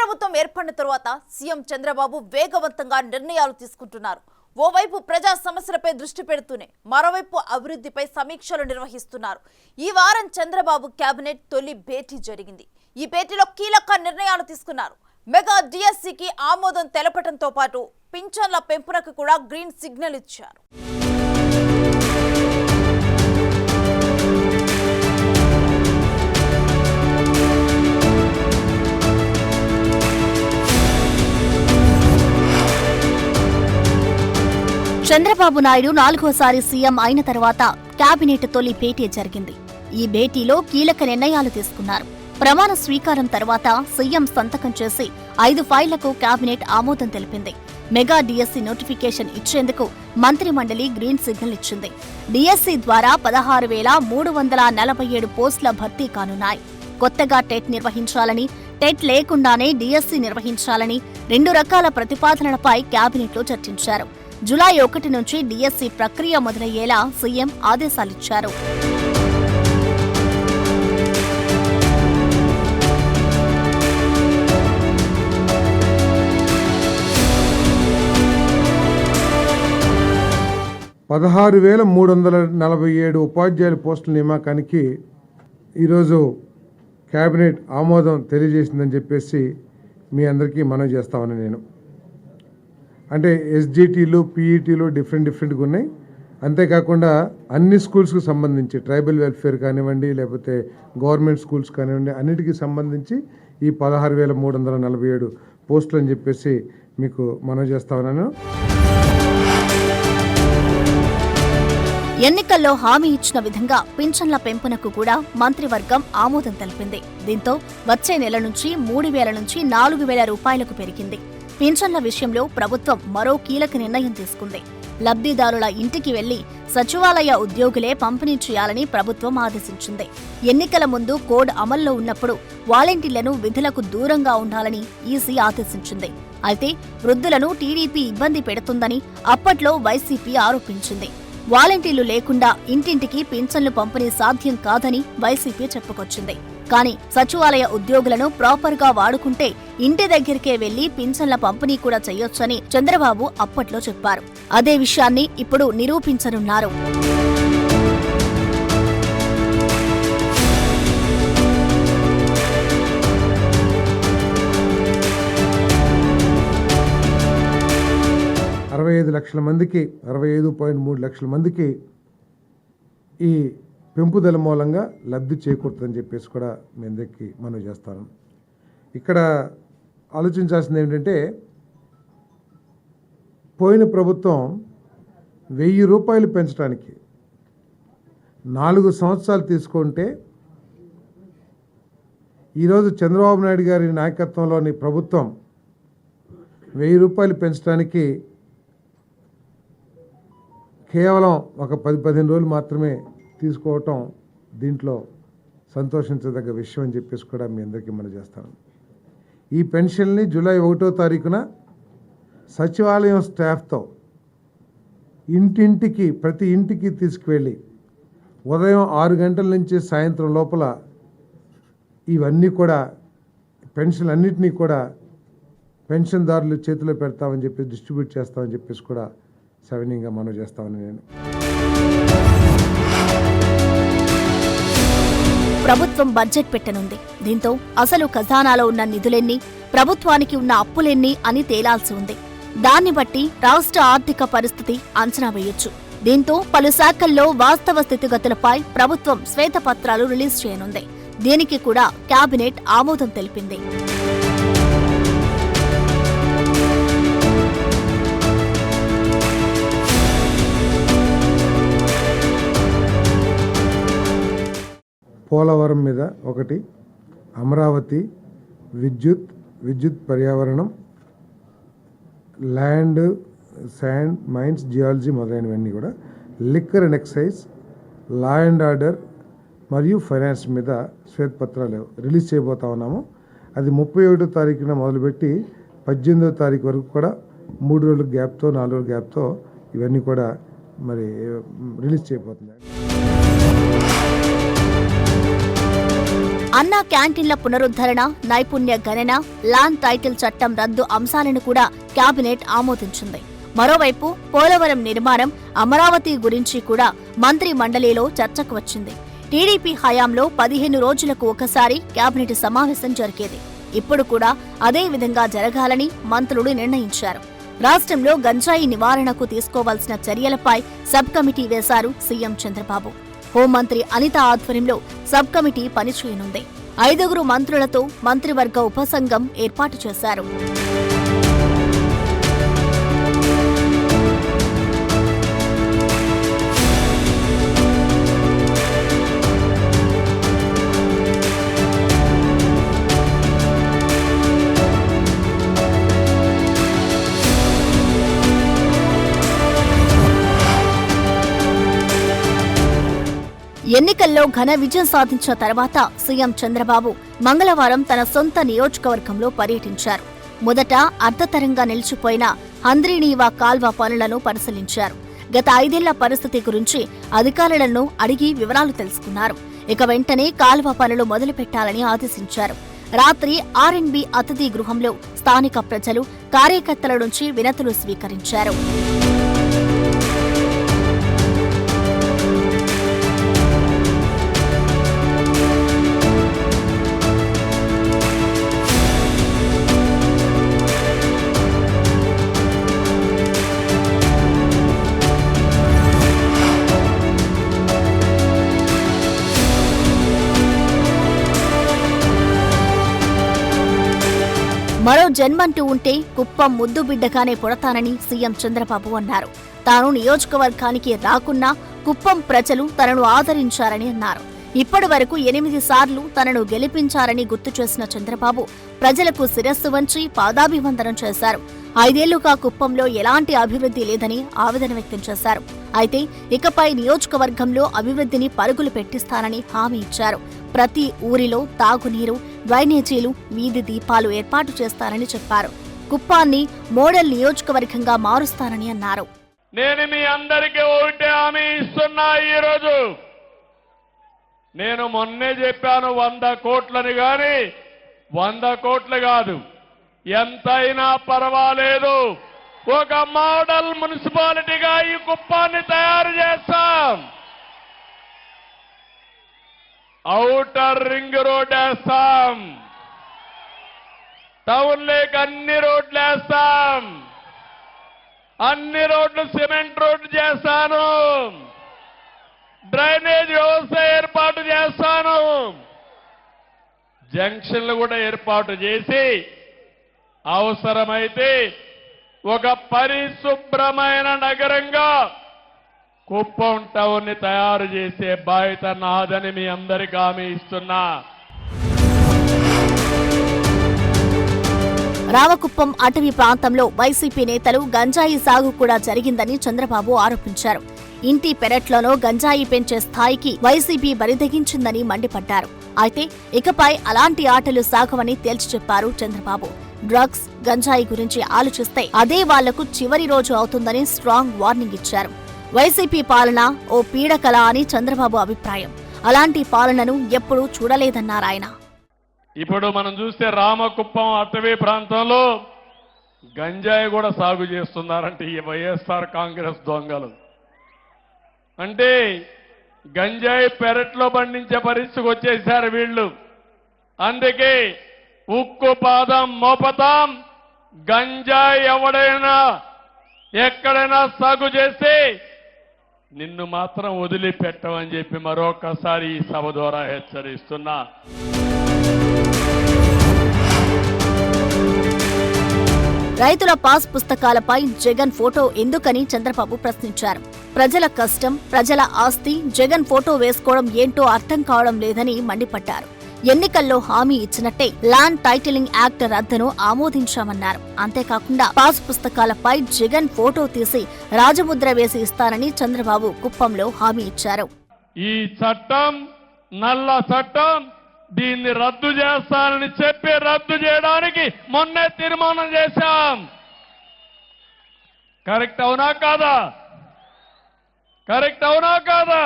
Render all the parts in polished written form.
ప్రభుత్వం ఏర్పడిన తరువాత సీఎం చంద్రబాబు వేగవంతంగా నిర్ణయాలు తీసుకుంటున్నారు. ఓవైపు ప్రజా సమస్యలపై దృష్టి పెడుతూనే మరోవైపు అభివృద్ధిపై సమీక్షలు నిర్వహిస్తున్నారు. ఈ వారం చంద్రబాబు కేబినెట్ తొలి భేటీ జరిగింది. ఈ భేటీలో కీలక నిర్ణయాలు తీసుకున్నారు. మెగా డిఎస్సికి ఆమోదం తెలపడంతో పాటు పింఛన్ల పెంపునకు కూడా గ్రీన్ సిగ్నల్ ఇచ్చారు. చంద్రబాబు నాయుడు 4వ సీఎం అయిన తర్వాత కేబినెట్ తొలి భేటీ జరిగింది. ఈ భేటీలో కీలక నిర్ణయాలు తీసుకున్నారు. ప్రమాణ స్వీకారం తర్వాత సీఎం సంతకం చేసి 5 ఫైళ్లకు కేబినెట్ ఆమోదం తెలిపింది. మెగా డిఎస్సి నోటిఫికేషన్ ఇచ్చేందుకు మంత్రి మండలి గ్రీన్ సిగ్నల్ ఇచ్చింది. డిఎస్సి ద్వారా 16,347 పోస్టుల భర్తీ కానున్నాయి. కొత్తగా టెట్ నిర్వహించాలని, టెట్ లేకుండానే డిఎస్సి నిర్వహించాలని 2 రకాల ప్రతిపాదనలపై కేబినెట్లో చర్చించారు. జూలై 1 నుంచి డిఎస్సి ప్రక్రియ మొదలయ్యేలా సీఎం ఆదేశాలిచ్చారు. $16,347 ఉపాధ్యాయుల పోస్టుల నియామకానికి ఈరోజు కేబినెట్ ఆమోదం తెలియజేసిందని చెప్పేసి మీ అందరికీ మనవి చేస్తామని నేను. అంటే ఎస్జిటీలు, పీఈటీలు డిఫరెంట్గా ఉన్నాయి. అంతేకాకుండా అన్ని స్కూల్స్కి సంబంధించి ట్రైబల్ వెల్ఫేర్ కానివ్వండి, లేకపోతే గవర్నమెంట్ స్కూల్స్ కానివ్వండి, అన్నిటికీ సంబంధించి ఈ 16,347 పోస్టులు అని చెప్పేసి మీకు మనవి చేస్తామన్నాను. ఎన్నికల్లో హామీ ఇచ్చిన విధంగా పింఛన్ల పెంపునకు కూడా మంత్రివర్గం ఆమోదం తెలిపింది. దీంతో వచ్చే నెల నుంచి 3,000 నుంచి 4,000 రూపాయలకు పెరిగింది. పింఛన్ల విషయంలో ప్రభుత్వం మరో కీలక నిర్ణయం తీసుకుంది. లబ్ధిదారుల ఇంటికి వెళ్లి సచివాలయ ఉద్యోగులే పంపిణీ చేయాలని ప్రభుత్వం ఆదేశించింది. ఎన్నికల ముందు కోడ్ అమల్లో ఉన్నప్పుడు వాలంటీర్లను విధులకు దూరంగా ఉండాలని ఈసీ ఆదేశించింది. అయితే వృద్ధులను టీడీపీ ఇబ్బంది పెడుతుందని అప్పట్లో వైసీపీ ఆరోపించింది. వాలంటీర్లు లేకుండా ఇంటింటికి పింఛన్లు పంపిణీ సాధ్యం కాదని వైసీపీ చెప్పుకొచ్చింది. కానీ సచివాలయ ఉద్యోగులను ప్రాపర్గా వాడుకుంటే ఇంటి దగ్గరికే వెళ్లి పింఛన్ల పంపిణీ కూడా చేయొచ్చని చంద్రబాబు అప్పట్లో చెప్పారు. అదే విషయాన్ని ఇప్పుడు నిరూపించనున్నారు. మందికి 65.3 లక్షల మందికి ఈ పెంపుదల మూలంగా లబ్ధి చేకూరుతుందని చెప్పేసి కూడా మీ అందరికీ మనవి చేస్తాను. ఇక్కడ ఆలోచించాల్సింది ఏంటంటే, పోయిన ప్రభుత్వం 1,000 రూపాయలు పెంచడానికి 4 సంవత్సరాలు తీసుకుంటే, ఈరోజు చంద్రబాబు నాయుడు గారి నాయకత్వంలోని ప్రభుత్వం 1,000 రూపాయలు పెంచడానికి కేవలం ఒక 10-15 రోజులు మాత్రమే తీసుకోవటం దీంట్లో సంతోషించదగ్గ విషయం అని చెప్పేసి కూడా మీ అందరికీ మనం చేస్తాను. ఈ పెన్షన్ని జూలై 1వ తారీఖున సచివాలయం స్టాఫ్తో ఇంటింటికి, ప్రతి ఇంటికి తీసుకువెళ్ళి ఉదయం 6 గంటల నుంచి సాయంత్రం లోపల ఇవన్నీ కూడా పెన్షన్ అన్నింటినీ కూడా పెన్షన్దారులు చేతిలో పెడతామని చెప్పి డిస్ట్రిబ్యూట్ చేస్తామని చెప్పేసి కూడా సవినీయంగా మనవి చేస్తామని నేను. ప్రభుత్వం బడ్జెట్ పెట్టనుంది. దీంతో అసలు ఖజానాలో ఉన్న నిధులెన్ని, ప్రభుత్వానికి ఉన్న అప్పులెన్ని అని తేలాల్సి ఉంది. దాన్ని బట్టి రాష్ట్ర ఆర్థిక పరిస్థితి అంచనా వేయొచ్చు. దీంతో పలు శాఖల్లో వాస్తవ స్థితిగతులపై ప్రభుత్వం శ్వేతపత్రాలు రిలీజ్ చేయనుంది. దీనికి కూడా కేబినెట్ ఆమోదం తెలిపింది. పోలవరం మీద ఒకటి, అమరావతి, విద్యుత్ పర్యావరణం, ల్యాండ్, శాండ్, మైన్స్, జియాలజీ మొదలైనవన్నీ కూడా, liquor and excise, law and order మరియు ఫైనాన్స్ మీద శ్వేతపత్రాలు రిలీజ్ చేయబోతా ఉన్నాము. అది 31వ తారీఖున మొదలుపెట్టి 18వ తారీఖు వరకు కూడా 3 రోజుల గ్యాప్తో, 4 రోజుల గ్యాప్తో ఇవన్నీ కూడా మరి రిలీజ్ చేయబోతున్నాయి. అన్నా క్యాంటీన్ల పునరుద్ధరణ, నైపుణ్య గణన, ల్యాండ్ టైటిల్ చట్టం రద్దు అంశాలను కూడా కేబినెట్ ఆమోదించింది. మరోవైపు పోలవరం నిర్మాణం, అమరావతి గురించి కూడా మంత్రి మండలిలో చర్చకు వచ్చింది. టీడీపీ హయాంలో 15 రోజులకు ఒకసారి కేబినెట్ సమావేశం జరిగేది. ఇప్పుడు కూడా అదే విధంగా జరగాలని మంత్రులు నిర్ణయించారు. రాష్ట్రంలో గంజాయి నివారణకు తీసుకోవాల్సిన చర్యలపై సబ్ కమిటీ వేశారు సీఎం చంద్రబాబు. హోంమంత్రి అనిత ఆధ్వర్యంలో సబ్ కమిటీ పనిచేయనుంది. 5 మంత్రులతో మంత్రివర్గ ఉపసంఘం ఏర్పాటు చేశారు. ఎన్నికల్లో ఘన విజయం సాధించిన తర్వాత సీఎం చంద్రబాబు మంగళవారం తన సొంత నియోజకవర్గంలో పర్యటించారు. మొదట అర్ధతరంగా నిలిచిపోయిన హంద్రీనీవా కాల్వ పనులను పరిశీలించారు. గత 5 ఏళ్ల పరిస్థితి గురించి అధికారులను అడిగి వివరాలు తెలుసుకున్నారు. ఇక వెంటనే కాల్వ పనులు మొదలుపెట్టాలని ఆదేశించారు. రాత్రి ఆర్ఎండ్బి అతిథి గృహంలో స్థానిక ప్రజలు, కార్యకర్తల నుంచి వినతులు స్వీకరించారు. మరో జన్మంటూ ఉంటే కుప్పం ముద్దు బిడ్డగానే పుడతానని సీఎం చంద్రబాబు అన్నారు. తాను నియోజకవర్గానికి రాకున్నా కుప్పం ప్రజలు తనను ఆదరించారని అన్నారు. ఇప్పటి వరకు 8 సార్లు తనను గెలిపించారని గుర్తు చేసిన చంద్రబాబు ప్రజలకు శిరస్సు వంచి పాదాభివందనం చేశారు. 5 ఏళ్లుగా కుప్పంలో ఎలాంటి అభివృద్ధి లేదని ఆవేదన వ్యక్తం చేశారు. అయితే ఇకపై నియోజకవర్గంలో అభివృద్ధిని పరుగులు పెట్టిస్తానని హామీ ఇచ్చారు. ప్రతి ఊరిలో తాగునీరు, డ్రైనేజీలు, వీధి దీపాలు ఏర్పాటు చేస్తానని చెప్పారు. కుప్పాన్ని మోడల్ నియోజకవర్గంగా మారుస్తానని అన్నారు. నేను మీ అందరికీ ఒకటే హామీ ఇస్తున్నా. ఈరోజు నేను మొన్నే చెప్పాను 100 కోట్లని గాని 100 కోట్లు కాదు, ఎంతైనా పర్వాలేదు, ఒక మోడల్ మున్సిపాలిటీగా ఈ కుప్పాన్ని తయారు చేస్తాం. ఔటర్ రింగ్ రోడ్ వేస్తాం, టౌన్ లేక్ అన్ని రోడ్లు వేస్తాం, అన్ని రోడ్లు సిమెంట్ రోడ్లు చేస్తాను, డ్రైనేజ్ వ్యవస్థ ఏర్పాటు చేస్తాను, జంక్షన్లు కూడా ఏర్పాటు చేసి అవసరమైతే ఒక పరిశుభ్రమైన నగరంగా కుప్పం టౌన్ ని తయారు చేసే బాధ్యత నాదని మీ అందరికీ హామీ ఇస్తున్నా. రామకుప్పం అటవీ ప్రాంతంలో వైసీపీ నేతలు గంజాయి సాగు కూడా జరిగిందని చంద్రబాబు ఆరోపించారు. ఇంటి పెరట్లోనో గంజాయి పెంచే స్థాయికి వైసీపీ బరిదెగించిందని మండిపడ్డారు. అయితే ఇకపై అలాంటి ఆటలు సాగవని తేల్చి చెప్పారు చంద్రబాబు. డ్రగ్స్, గంజాయి గురించి ఆలోచిస్తే అదే వాళ్లకు చివరి రోజు అవుతుందని స్ట్రాంగ్ వార్నింగ్ ఇచ్చారు. వైసీపీ పాలన ఓ పీడకల అని చంద్రబాబు అభిప్రాయం. అలాంటి పాలనను ఎప్పుడూ చూడలేదన్నారాయన. ఇప్పుడు మనం చూస్తే రామకుప్పం అటవీ ప్రాంతంలో గంజాయి కూడా సాగు చేస్తున్నారంటే ఈ వైఎస్ఆర్ కాంగ్రెస్ దొంగలు. అంటే గంజాయి పెరట్లో పండించే పరిస్థితికి వచ్చేసారు వీళ్ళు. అందుకే ఉక్కు పాదం మోపతాం, గంజాయి ఎవడైనా ఎక్కడైనా సాగు చేస్తే నిన్ను మాత్రం వదిలిపెట్టమని చెప్పి మరొకసారి ఈ సభ ద్వారా హెచ్చరిస్తున్నా. రైతుల పాస్ పుస్తకాలపై జగన్ ఫోటో ఎందుకని చంద్రబాబు ప్రశ్నించారు. ప్రజల కష్టం, ప్రజల ఆస్తి జగన్ ఫోటో వేసుకోవడం ఏంటో అర్థం కావడం లేదని మండిపడ్డారు. ఎన్నికల్లో హామీ ఇచ్చినట్టే ల్యాండ్ టైటిలింగ్ యాక్ట్ రద్దును ఆమోదించామన్నారు. అంతేకాకుండా పాస్ పుస్తకాలపై జగన్ ఫోటో తీసి రాజముద్ర వేసి ఇస్తారని చంద్రబాబు కుప్పంలో హామీ ఇచ్చారు. ఈ చట్టం నల్ల చట్టం, దీన్ని రద్దు చేస్తానని చెప్పి రద్దు చేయడానికి మొన్నే తీర్మానం చేశాం. కరెక్ట్ అవునా కాదా? కరెక్ట్ అవునా కాదా?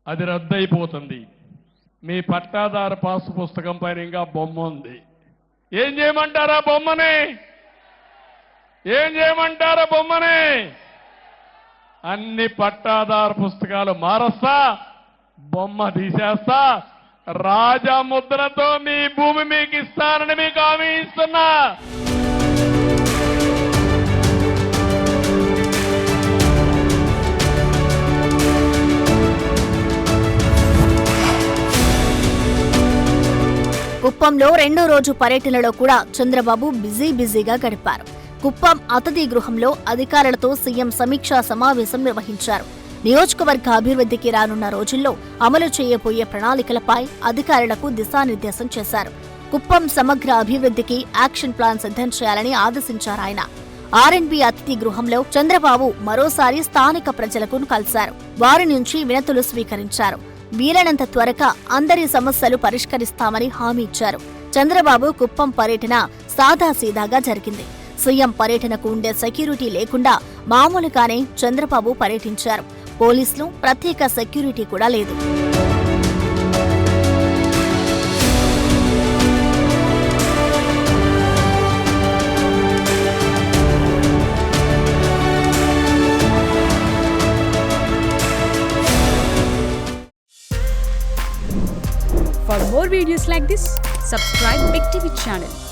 అది రద్దు అయిపోతుంది. మీ పట్టాదారు పాసు పుస్తకం పైన ఇంకా బొమ్మ ఉంది. ఏం చేయమంటారా బొమ్మని? ఏం చేయమంటారా బొమ్మని? అన్ని పట్టాదారు పుస్తకాలు మారస్తా, బొమ్మ తీసేస్తా, రాజముద్రతో మీ భూమి మీకు ఇస్తానని మీకు హామీ ఇస్తున్నా. కుప్పంలో రెండో రోజు పర్యటనలో కూడా చంద్రబాబు బిజీగా గడిపారు. కుప్పం అతిథి గృహంలో అధికారులతో సీఎం సమీక్షా సమావేశం నిర్వహించారు. నియోజకవర్గ అభివృద్ధికి రానున్న రోజుల్లో అమలు చేయబోయే ప్రణాళికలపై అధికారులకు దిశానిర్దేశం చేశారు. కుప్పం సమగ్ర అభివృద్ధికి యాక్షన్ ప్లాన్ సిద్ధం చేయాలని ఆదేశించారాయన. ఆర్ఎన్బి అతిథి గృహంలో చంద్రబాబు మరోసారి స్థానిక ప్రజలకు కలిశారు. వారి నుంచి వినతులు స్వీకరించారు. వీలైనంత త్వరగా అందరి సమస్యలు పరిష్కరిస్తామని హామీ ఇచ్చారు. చంద్రబాబు కుప్పం పర్యటన సాదాసీదాగా జరిగింది. సీఎం పర్యటనకు ఉండే సెక్యూరిటీ లేకుండా మామూలుగానే చంద్రబాబు పర్యటించారు. పోలీసులు ప్రత్యేక సెక్యూరిటీ కూడా లేదు. For more videos like this, subscribe Big TV channel.